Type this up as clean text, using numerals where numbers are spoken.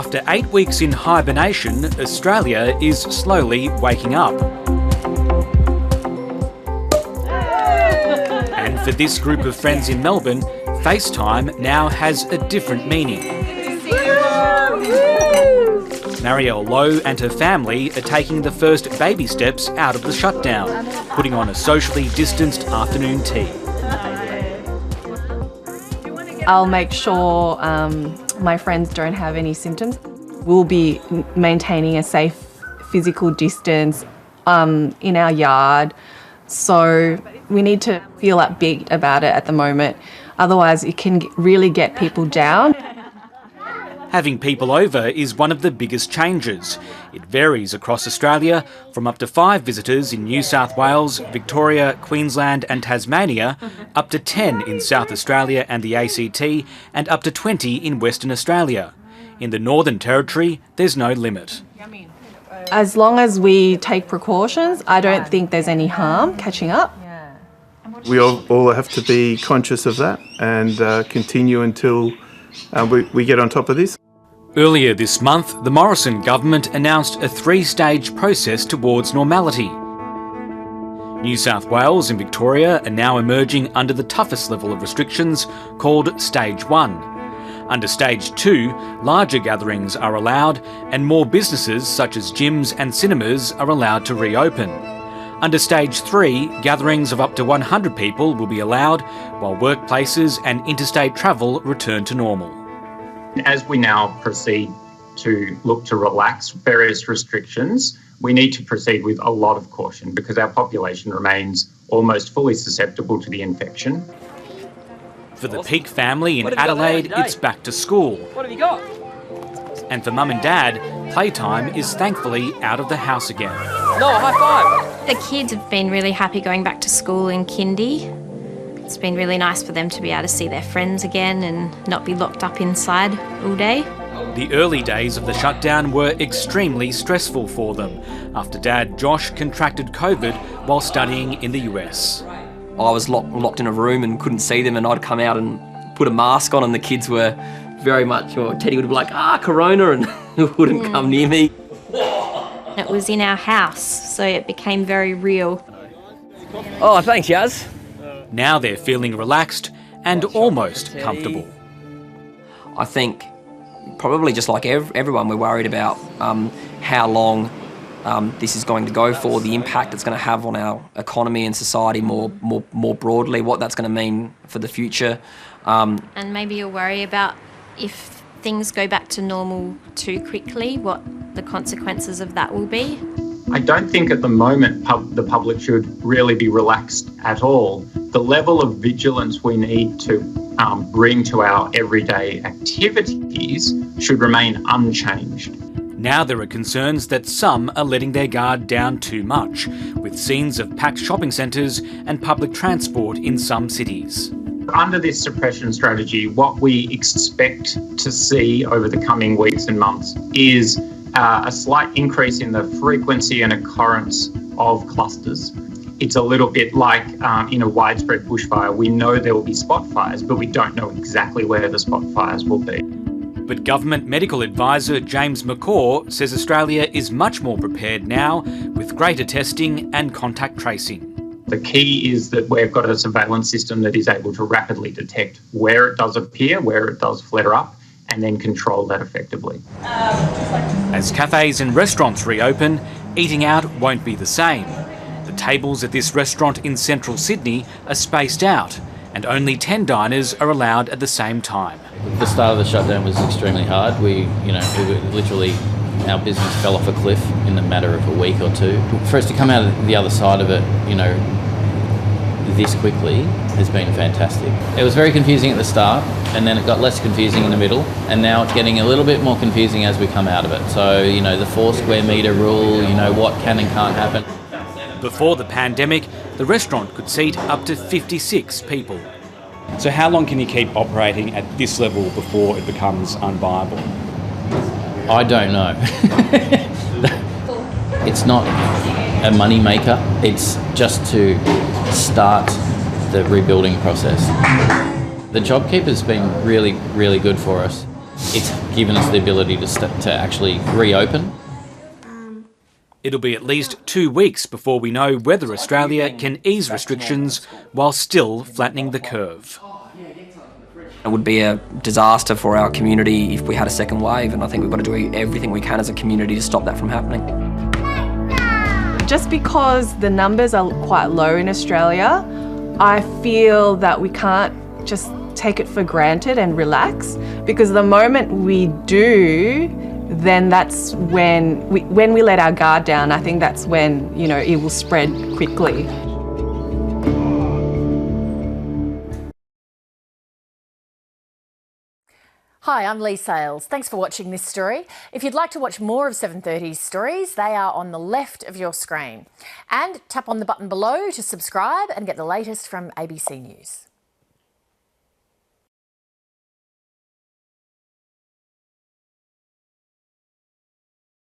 After 8 weeks in hibernation, Australia is slowly waking up. And for this group of friends in Melbourne, FaceTime now has a different meaning. Marielle Lowe and her family are taking the first baby steps out of the shutdown, putting on a socially distanced afternoon tea. I'll make sure my friends don't have any symptoms. We'll be maintaining a safe physical distance in our yard. So we need to feel upbeat about it at the moment. Otherwise, it can really get people down. Having people over is one of the biggest changes. It varies across Australia, from up to 5 visitors in New South Wales, Victoria, Queensland and Tasmania, up to 10 in South Australia and the ACT, and up to 20 in Western Australia. In the Northern Territory, there's no limit. As long as we take precautions, I don't think there's any harm catching up. We all have to be conscious of that and continue until we get on top of this. Earlier this month, the Morrison government announced a 3-stage process towards normality. New South Wales and Victoria are now emerging under the toughest level of restrictions, called Stage 1. Under Stage 2, larger gatherings are allowed and more businesses such as gyms and cinemas are allowed to reopen. Under Stage 3, gatherings of up to 100 people will be allowed, while workplaces and interstate travel return to normal. As we now proceed to look to relax various restrictions, we need to proceed with a lot of caution because our population remains almost fully susceptible to the infection. For the Peak family in Adelaide, it's back to school. What have you got? And for Mum and Dad, playtime is thankfully out of the house again. No, high five! The kids have been really happy going back to school in kindy. It's been really nice for them to be able to see their friends again and not be locked up inside all day. The early days of the shutdown were extremely stressful for them after Dad Josh contracted COVID while studying in the US. I was locked in a room and couldn't see them, and I'd come out and put a mask on and the kids were very much, Teddy would be like, corona, and wouldn't come near me. It was in our house, so it became very real. Oh, thanks, Yaz. Now they're feeling relaxed and almost comfortable. I think probably just like everyone, we're worried about how long this is going to go for, the impact it's going to have on our economy and society more broadly, what that's going to mean for the future. And maybe you'll worry about if things go back to normal too quickly, what the consequences of that will be. I don't think at the moment the public should really be relaxed at all. The level of vigilance we need to bring to our everyday activities should remain unchanged. Now there are concerns that some are letting their guard down too much, with scenes of packed shopping centres and public transport in some cities. Under this suppression strategy, what we expect to see over the coming weeks and months is a slight increase in the frequency and occurrence of clusters. It's a little bit like in a widespread bushfire. We know there will be spot fires, but we don't know exactly where the spot fires will be. But Government Medical Advisor James McCaw says Australia is much more prepared now with greater testing and contact tracing. The key is that we've got a surveillance system that is able to rapidly detect where it does appear, where it does flare up, and then control that effectively. As cafes and restaurants reopen, eating out won't be the same. The tables at this restaurant in central Sydney are spaced out, and only 10 diners are allowed at the same time. The start of the shutdown was extremely hard. We were literally, our business fell off a cliff in the matter of a week or two. For us to come out of the other side of it, this quickly has been fantastic. It was very confusing at the start, and then it got less confusing in the middle, and now it's getting a little bit more confusing as we come out of it. So, the 4 square metre rule, what can and can't happen. Before the pandemic, the restaurant could seat up to 56 people. So how long can you keep operating at this level before it becomes unviable? I don't know. It's not a money maker, it's just to start the rebuilding process. The JobKeeper's been really, really good for us. it's given us the ability to actually reopen. It'll be at least 2 weeks before we know whether Australia can ease restrictions while still flattening the curve. It would be a disaster for our community if we had a second wave, and I think we've got to do everything we can as a community to stop that from happening. Just because the numbers are quite low in Australia, I feel that we can't just take it for granted and relax, because the moment we do, then that's when we let our guard down. I think that's when, you know, it will spread quickly. Hi, I'm Lee Sales. Thanks for watching this story. If you'd like to watch more of 730's stories, they are on the left of your screen. And tap on the button below to subscribe and get the latest from ABC News.